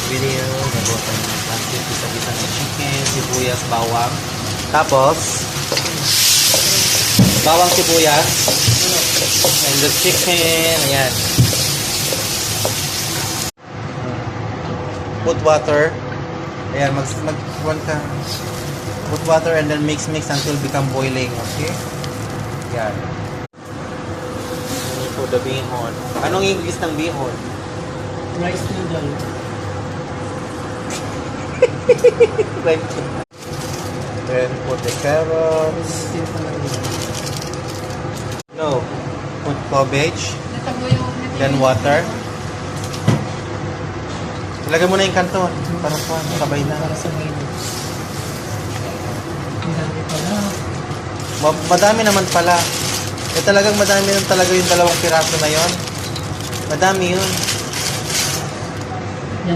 video. Gagawa tayo ng plastic, isa-isa ng chicken, sibuyas, bawang. Tapos, bawang sibuyas. And the chicken. Ayan. Put water. Ayan, put water and then mix until become boiling. Okay? Ayan. Put the bihon. Anong English ng bihon? Rice noodle. Right. Then put the carrots. No. Put cabbage. Then water. Ilagay mo na yung kanton. Para po, sabay na. Para sabay na. Madami pala. Madami naman pala. Talagang madami nun talaga yung 2 piraso na yon. Madami yun.